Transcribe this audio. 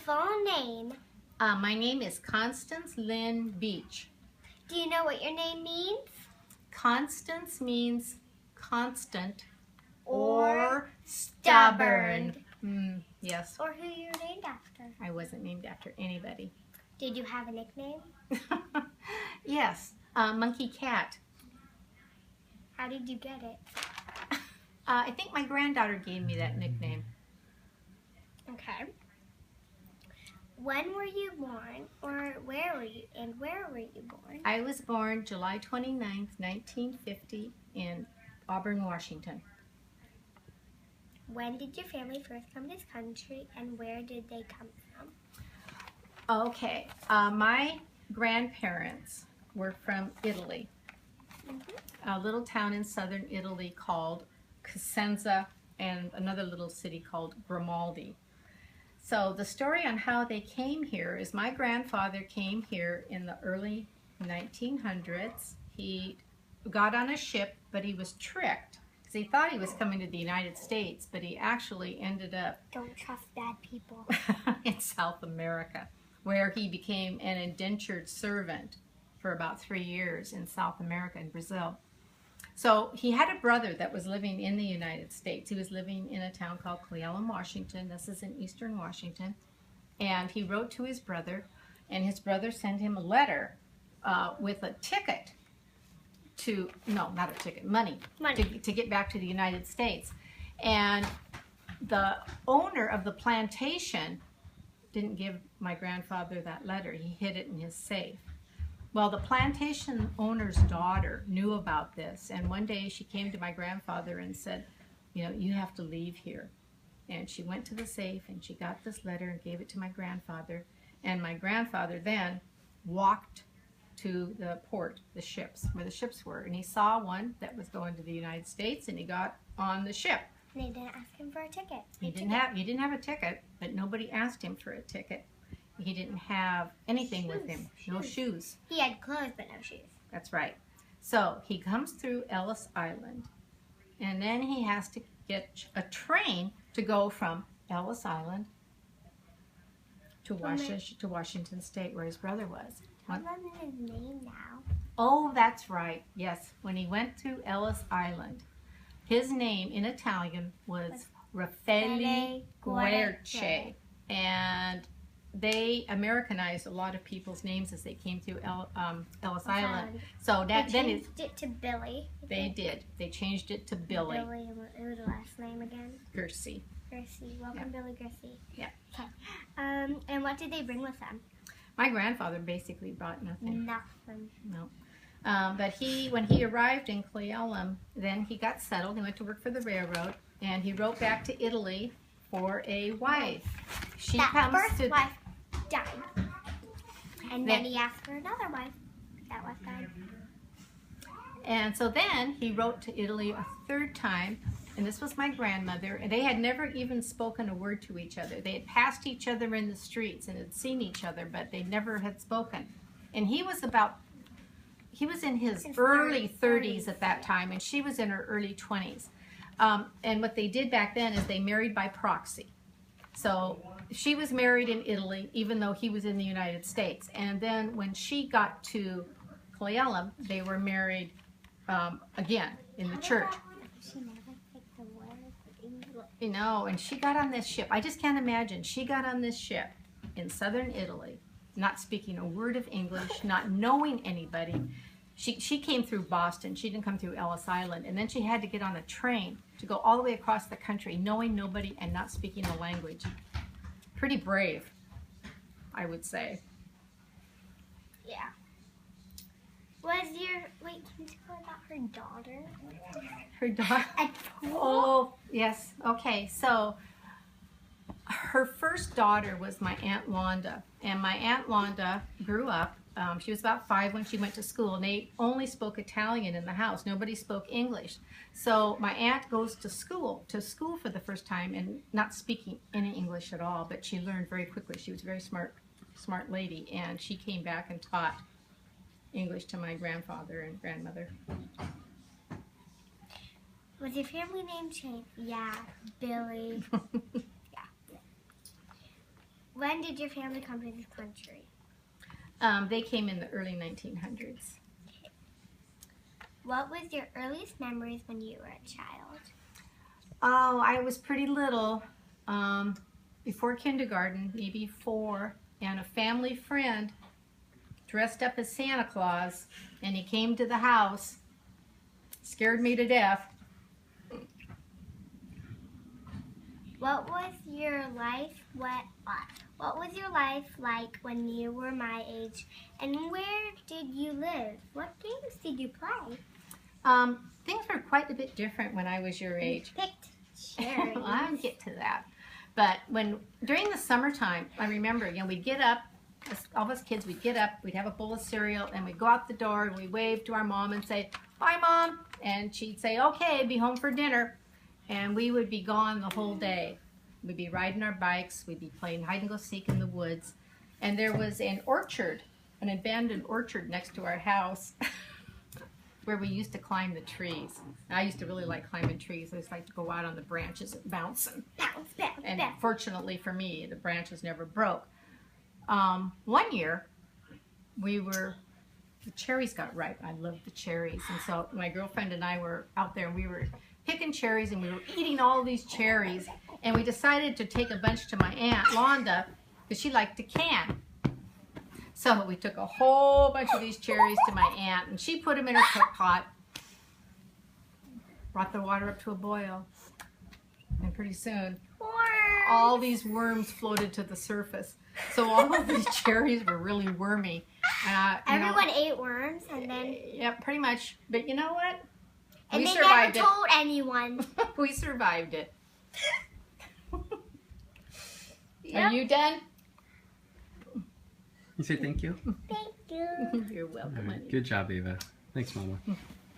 full name? My name is Constance Lynn Beach. Do you know what your name means? Constance means constant Or stubborn. Yes, Or who you're named after? I wasn't named after anybody. Did you have a nickname? Yes, Monkey Cat. How did you get it? I think my granddaughter gave me that nickname. Okay. When were you born, or where were you born? I was born July 29th, 1950 in Auburn, Washington. When did your family first come to this country, and where did they come from? Okay, my grandparents were from Italy, a little town in southern Italy called Cosenza, and another little city called Grimaldi. So the story on how they came here is my grandfather came here in the early 1900s. He got on a ship, but he was tricked because he thought he was coming to the United States, but he actually ended up Don't trust bad people. in South America, where he became an indentured servant for about 3 years in South America and Brazil. So he had a brother that was living in the United States. He was living in a town called Cle Elum, Washington. This is in eastern Washington. And he wrote to his brother, and his brother sent him a letter with a ticket to, no, not a ticket, money. To get back to the United States. And the owner of the plantation didn't give my grandfather that letter. He hid it in his safe. Well, the plantation owner's daughter knew about this, and one day she came to my grandfather and said, you know, you have to leave here. And she went to the safe and she got this letter and gave it to my grandfather, and my grandfather then walked to the port, the ships, where the ships were, and he saw one that was going to the United States, and he got on the ship. They didn't ask him for a ticket. He didn't have a ticket, but nobody asked him for a ticket. He didn't have anything with him. No shoes. He had clothes, but no shoes. That's right. So he comes through Ellis Island, and then he has to get a train to go from Ellis Island to Washington State, where his brother was. Tell them his name now. Oh, that's right. Yes, when he went to Ellis Island, his name in Italian was Raffaele Guerce, and they Americanized a lot of people's names as they came through Ellis Island. So they changed it to Billy. They did. They changed it to Billy. Billy, and what was the last name again? Gercy. Gercy. Welcome, yeah. Billy Gercy. Yeah. Okay. And what did they bring with them? My grandfather basically brought nothing. Nothing. No. But when he arrived in Cle Elum, then he got settled. He went to work for the railroad, and he wrote back to Italy for a wife. That first wife died. And then he asked for another wife. That wife died. And so then he wrote to Italy a third time, and this was my grandmother, and they had never even spoken a word to each other. They had passed each other in the streets and had seen each other, but they never had spoken. And he was in his early 30s at that time, and she was in her early 20s. And what they did back then is they married by proxy. So she was married in Italy, even though he was in the United States. And then when she got to Cle Elum, they were married again in the church. She never picked the word English. You know, and she got on this ship. I just can't imagine. She got on this ship in southern Italy, not speaking a word of English, not knowing anybody. She came through Boston. She didn't come through Ellis Island. And then she had to get on a train to go all the way across the country, knowing nobody and not speaking the language. Pretty brave, I would say. Yeah. Wait, can you tell about her daughter? Her daughter? Oh, yes. Okay, so her first daughter was my Aunt Wanda. And my Aunt Wanda grew up. She was about 5 when she went to school, and they only spoke Italian in the house. Nobody spoke English. So my aunt goes to school for the first time, and not speaking any English at all, but she learned very quickly. She was a very smart lady, and she came back and taught English to my grandfather and grandmother. Was your family name changed? Yeah, Billy. Yeah. When did your family come to this country? They came in the early 1900s. What was your earliest memories when you were a child? Oh, I was pretty little, before kindergarten, maybe 4, and a family friend dressed up as Santa Claus, and he came to the house, scared me to death. What was your life like when you were my age, and where did you live? What games did you play? Things were quite a bit different when I was your age. Picked cherries. I'll get to that. But during the summertime, I remember, we'd get up, all of us kids, we'd get up, we'd have a bowl of cereal, and we'd go out the door, and we'd wave to our mom and say, "Bye, Mom." And she'd say, "Okay, be home for dinner." And we would be gone the whole day. We'd be riding our bikes, we'd be playing hide and go seek in the woods. And there was an orchard, an abandoned orchard next to our house where we used to climb the trees. I used to really like climbing trees. I used to like to go out on the branches and bouncing. Bounce, bounce, And bounce. fortunately for me, the branches never broke. One year, the cherries got ripe. I loved the cherries. And so my girlfriend and I were out there, and we were picking cherries, and we were eating all these cherries. And we decided to take a bunch to my Aunt, Londa, because she liked to can. So we took a whole bunch of these cherries to my aunt, and she put them in her cook pot, brought the water up to a boil, and pretty soon all these worms floated to the surface. So all of these cherries were really wormy. Everyone ate worms, and then... Yeah, pretty much. But you know what? And We they survived never told anyone. it. We survived it. Yep. Are you done? You say thank you? Thank you. You're welcome, All right. honey. Good job, Ava. Thanks, Mama.